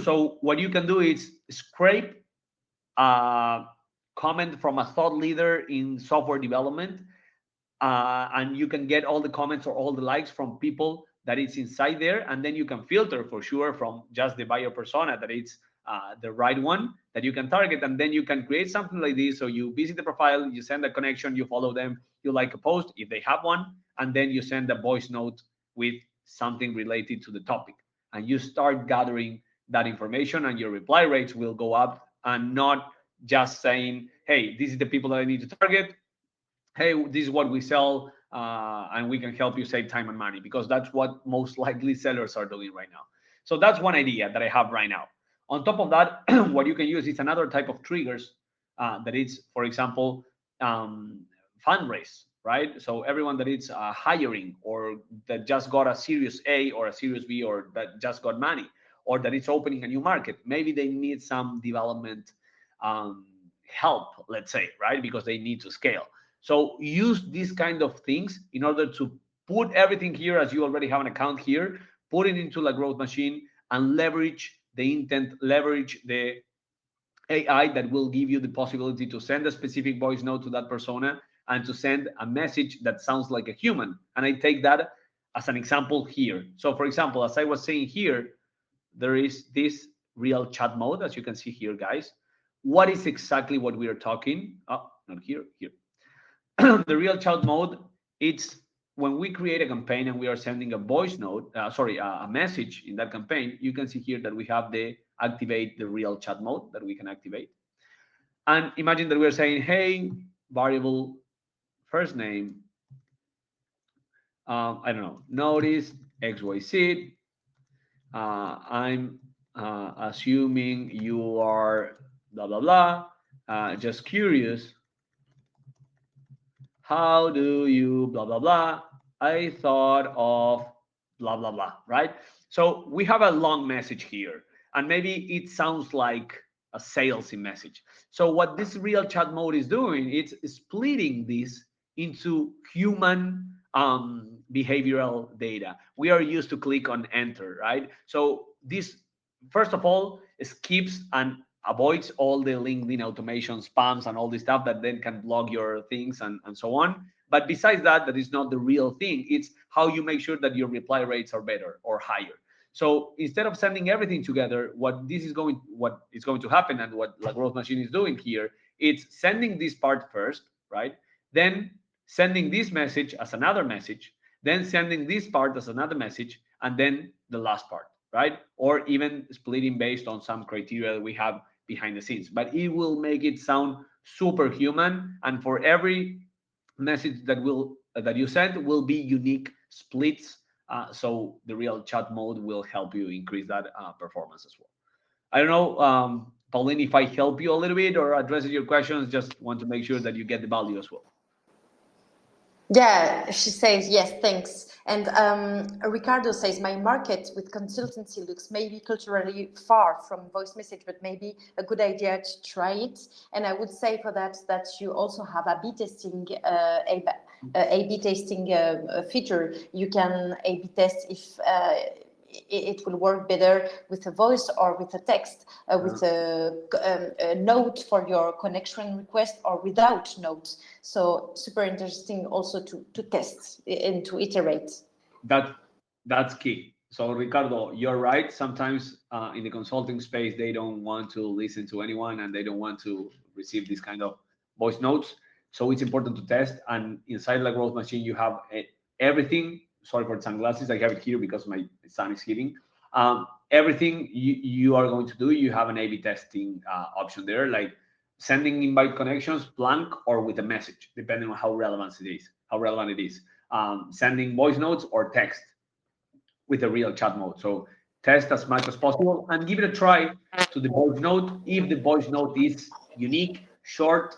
So what you can do is scrape a comment from a thought leader in software development, and you can get all the comments or all the likes from people that it's inside there, and then you can filter for sure from just the buyer persona that it's the right one that you can target, and then you can create something like this. So you visit the profile, you send a connection, you follow them, you like a post if they have one, and then you send a voice note with something related to the topic, and you start gathering that information, and your reply rates will go up, and not just saying, hey, this is the people that I need to target, hey, this is what we sell, and we can help you save time and money, because that's what most likely sellers are doing right now. So that's one idea that I have right now. On top of that, what you can use is another type of triggers, that is, for example, fundraise, right? So everyone that is hiring, or that just got a Series A or a Series B, or that just got money, or that it's opening a new market, maybe they need some development help, let's say, right? Because they need to scale. So use these kind of things in order to put everything here, as you already have an account here, put it into the growth machine, and leverage the intent, leverage the AI that will give you the possibility to send a specific voice note to that persona, and to send a message that sounds like a human. And I take that as an example here. So for example, as I was saying here, there is this real chat mode, as you can see here, guys. What is exactly what we are talking? Oh, not here, here. The real chat mode, it's when we create a campaign and we are sending a voice note, a message in that campaign. You can see here that we have the activate the real chat mode that we can activate. And imagine that we're saying, hey, variable first name, I don't know, notice XYZ. I'm assuming you are blah, blah, blah. Just curious. How do you blah, blah, blah? I thought of blah, blah, blah, right? So we have a long message here, and maybe it sounds like a salesy message. So what this real chat mode is doing, it's splitting this into human behavioral data. We are used to click on enter, right? So this, first of all, skips and avoids all the LinkedIn automation spams and all this stuff that then can block your things, and so on. But besides that, that is not the real thing. It's how you make sure that your reply rates are better or higher. So instead of sending everything together, what is going to happen, and what La Growth Machine is doing here, it's sending this part first, right? Then sending this message as another message, then sending this part as another message, and then the last part, right? Or even splitting based on some criteria that we have behind the scenes. But it will make it sound superhuman, and for every message that you send will be unique splits. So the real chat mode will help you increase that performance as well. I don't know, Pauline, if I help you a little bit or addresses your questions. Just want to make sure that you get the value as well. Yeah, she says yes, thanks. And Ricardo says my market with consultancy looks maybe culturally far from voice message, but maybe a good idea to try it. And I would say for that you also have A/B testing, A/B testing feature. You can A/B test if it will work better with a voice or with a text, with a note for your connection request, or without notes. So super interesting also to test and to iterate. That's key. So Ricardo, you're right. Sometimes in the consulting space, they don't want to listen to anyone, and they don't want to receive this kind of voice notes. So it's important to test. And inside the growth machine, you have everything. Sorry for the sunglasses. I have it here because my sun is hitting. Everything you are going to do, you have an A/B testing option there, like sending invite connections blank or with a message, depending on how relevant it is. Sending voice notes or text. with a real chat mode. So test as much as possible and give it a try to the voice note. If the voice note is unique, short,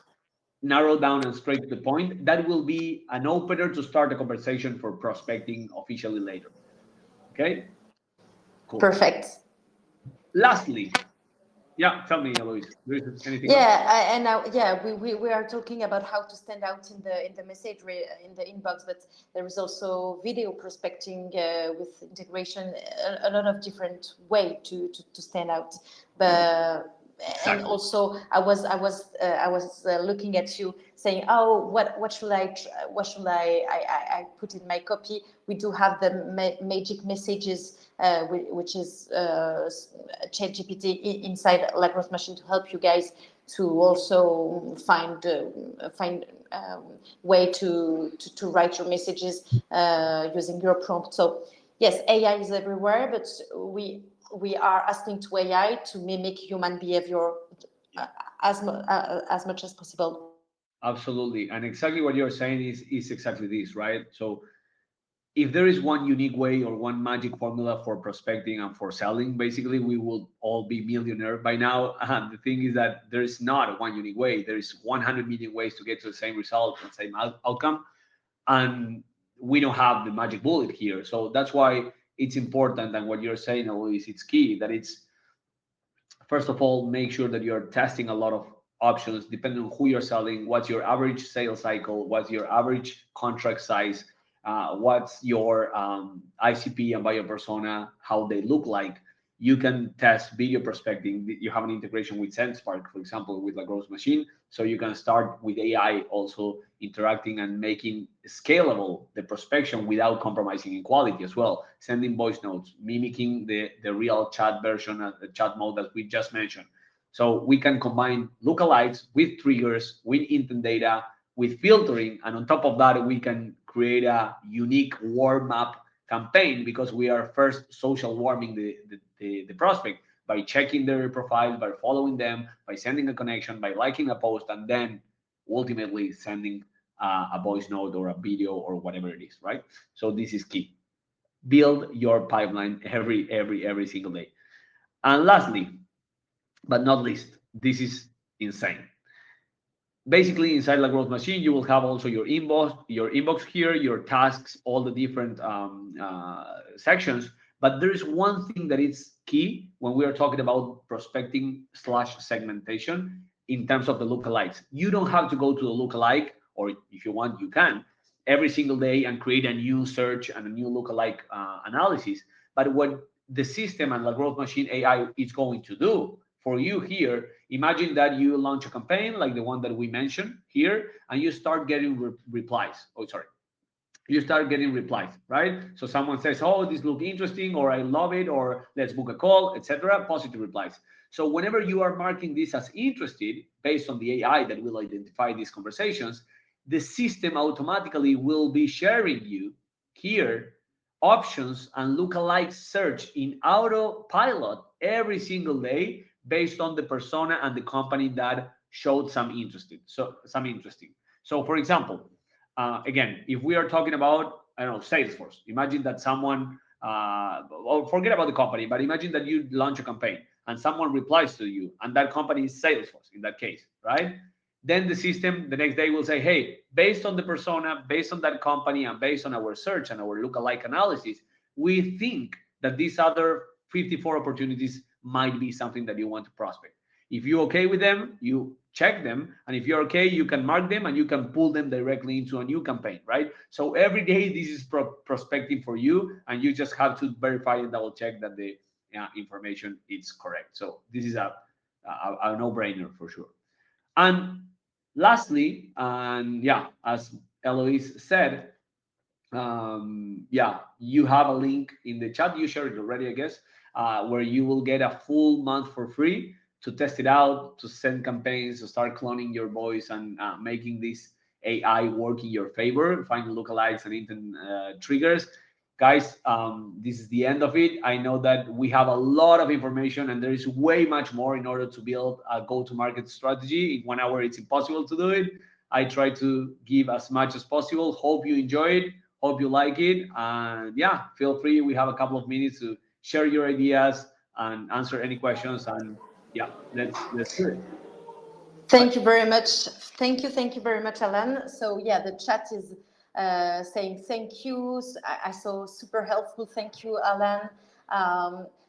narrow down and straight to the point, that will be an opener to start a conversation for prospecting officially later. Okay, cool. Perfect. Lastly, yeah, tell me, Eloise, there is anything else? Yeah, and now, yeah, we are talking about how to stand out in the message in the inbox, but there is also video prospecting with integration, a lot of different way to stand out. But and Exactly. also I was looking at you saying, oh, what should what should I put in my copy? We do have the magic messages, which is ChatGPT inside La Growth Machine to help you guys to also find way to write your messages using your prompt. So yes, AI is everywhere, but we are asking to AI to mimic human behavior uh, as much as possible. Absolutely. And exactly what you're saying is exactly this, right? So if there is one unique way or one magic formula for prospecting and for selling, basically we will all be millionaire by now. And the thing is that there is not one unique way. There is 100 million ways to get to the same result and same outcome. And we don't have the magic bullet here. So that's why it's important. And what you're saying, Luis, it's key that it's, first of all, make sure that you're testing a lot of options depending on who you're selling, what's your average sales cycle, what's your average contract size, what's your ICP and buyer persona, how they look like. You can test video prospecting. You have an integration with SendSpark, for example, with La Growth Machine. So you can start with AI also interacting and making scalable the prospection without compromising in quality as well. Sending voice notes, mimicking the real chat version, the chat mode that we just mentioned. So we can combine lookalikes with triggers, with intent data, with filtering, and on top of that, we can create a unique warm up campaign because we are first social warming the prospect by checking their profile, by following them, by sending a connection, by liking a post, and then ultimately sending a voice note or a video or whatever it is, right? So this is key. Build your pipeline every single day. And lastly, but not least, this is insane. Basically, inside La Growth Machine, you will have also your inbox here, your tasks, all the different sections. But there is one thing that is key when we are talking about prospecting slash segmentation in terms of the lookalikes. You don't have to go to the lookalike, or if you want, you can every single day and create a new search and a new lookalike analysis. But what the system and La Growth Machine AI is going to do for you here, imagine that you launch a campaign like the one that we mentioned here, and you start getting replies. Oh, sorry. You start getting replies, right? So someone says, "Oh, this looks interesting," or "I love it," or "Let's book a call," etc. Positive replies. So whenever you are marking this as interested, based on the AI that will identify these conversations, the system automatically will be sharing you here options and lookalike search in autopilot every single day based on the persona and the company that showed some interesting. So for example, again, if we are talking about, I don't know, Salesforce, imagine that someone, or forget about the company, but imagine that you launch a campaign and someone replies to you, and that company is Salesforce in that case, right? Then the system the next day will say, hey, based on the persona, based on that company, and based on our search and our lookalike analysis, we think that these other 54 opportunities might be something that you want to prospect. If you're okay with them, you check them. And if you're okay, you can mark them and you can pull them directly into a new campaign, right? So every day, this is prospecting for you. And you just have to verify and double check that the information is correct. So this is a no-brainer for sure. And lastly, and yeah, as Eloise said, yeah, you have a link in the chat. You shared it already, I guess, where you will get a full month for free to test it out, to send campaigns, to start cloning your voice and making this AI work in your favor, find lookalikes and intent triggers. Guys, this is the end of it. I know that we have a lot of information and there is way much more in order to build a go-to-market strategy. In 1 hour, it's impossible to do it. I try to give as much as possible. Hope you enjoy it. Hope you like it. And yeah, feel free. We have a couple of minutes to share your ideas and answer any questions. And yeah, let's do it. Thank you very much. Thank you very much, Alan. So yeah, the chat is saying thank you. I saw super helpful. Thank you, Alan.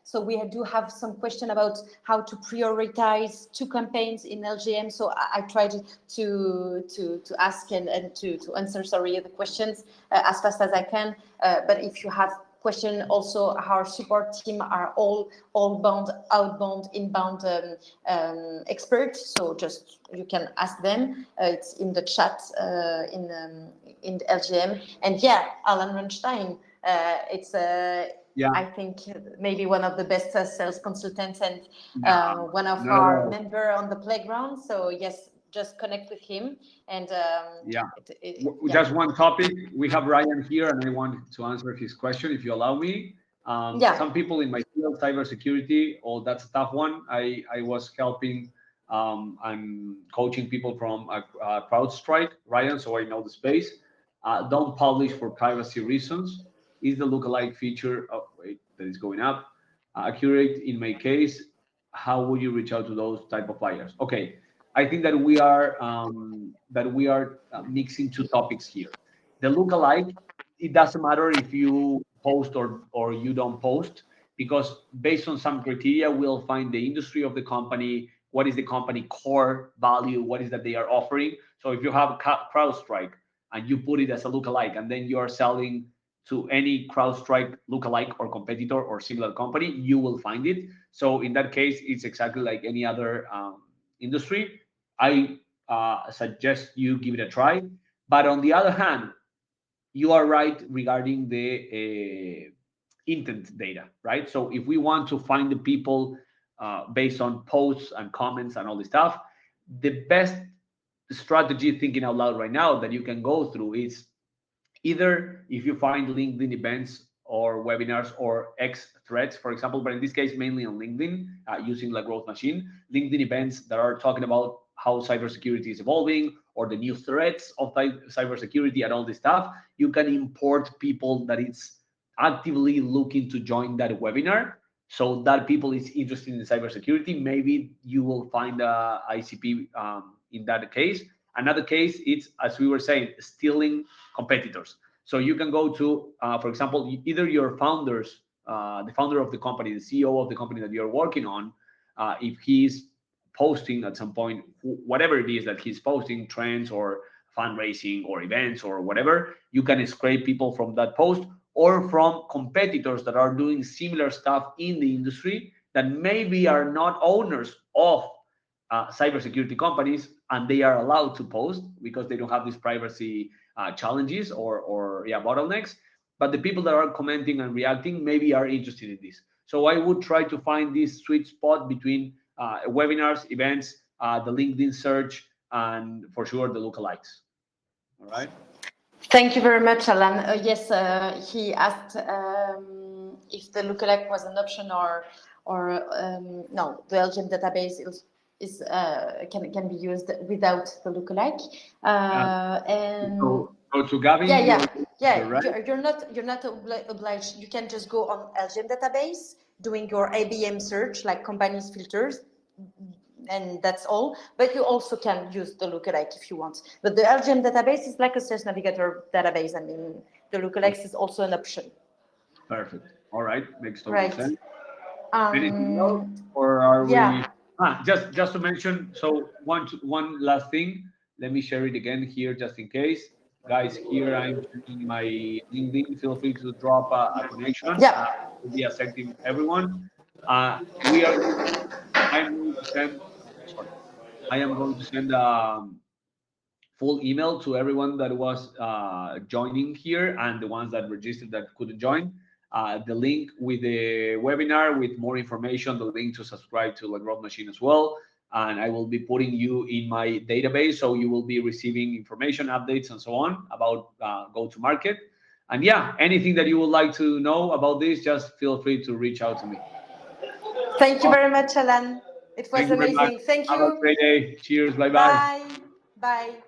So we do have some question about how to prioritize two campaigns in LGM. So I tried to ask and to answer, sorry, the questions as fast as I can. But if you have question also, our support team are all bound, outbound, inbound experts, so just you can ask them. It's in the chat in the LGM. And yeah, Alan Ruchtein, it's Yeah. I think maybe one of the best sales consultants and one of No, our no. member on the playground. So yes, just connect with him. And Yeah. yeah. Just one topic. We have Ryan here, and I want to answer his question, if you allow me. Yeah. Some people in my field, cybersecurity, oh, that's a tough one. I was helping and coaching people from CrowdStrike, Ryan, so I know the space. Don't publish for privacy reasons. Is the lookalike feature, oh, wait, that is going up, accurate in my case? How would you reach out to those type of buyers? Okay, I think that we are mixing two topics here. The lookalike, it doesn't matter if you post or you don't post, because based on some criteria, we'll find the industry of the company, what is the company core value, what is that they are offering. So if you have CrowdStrike and you put it as a lookalike, and then you are selling to any CrowdStrike lookalike or competitor or similar company, you will find it. So in that case, it's exactly like any other industry. I suggest you give it a try. But on the other hand, you are right regarding the intent data, right? So if we want to find the people based on posts and comments and all this stuff, the best strategy, thinking out loud right now, that you can go through is either if you find LinkedIn events or webinars or X threads, for example, but in this case, mainly on LinkedIn, using La Growth Machine, LinkedIn events that are talking about how cybersecurity is evolving or the new threats of cybersecurity and all this stuff. You can import people that is actively looking to join that webinar. So that people is interested in cybersecurity. Maybe you will find a ICP in that case. Another case, it's, as we were saying, stealing competitors. So you can go to, for example, either your founders, the founder of the company, the CEO of the company that you're working on, if he's posting at some point, whatever it is that he's posting, trends or fundraising or events or whatever, you can scrape people from that post or from competitors that are doing similar stuff in the industry that maybe are not owners of cybersecurity companies, and they are allowed to post because they don't have these privacy challenges or bottlenecks. But the people that are commenting and reacting maybe are interested in this. So I would try to find this sweet spot between webinars, events, the LinkedIn search, and for sure the lookalikes. All right. Thank you very much, Alan. Yes, he asked if the lookalike was an option or no, the LGM database is can be used without the lookalike. And go to Gavin. Yeah. Right? You're not obliged. You can just go on LGM database doing your ABM search, like companies filters, and that's all. But you also can use the lookalike if you want. But the LGM database is like a search navigator database. I mean, the lookalikes is also an option. Perfect. All right, makes total Right. sense. Anything else, or are Yeah. we? Just to mention. So one last thing. Let me share it again here, just in case, guys. Here I'm sharing my LinkedIn. Feel free to drop a connection. Yeah. We'll be accepting everyone. We are. I'm going to send. Sorry, I am going to send full email to everyone that was joining here and the ones that registered that couldn't join. The link with the webinar with more information, the link to subscribe to La Growth Machine as well. And I will be putting you in my database, so you will be receiving information, updates, and so on about go-to-market. And yeah, anything that you would like to know about this, just feel free to reach out to me. Thank you very much, Alan. It was Thank you very much. amazing. Thank Have a you. great day. Cheers. Bye-bye. Bye. Bye.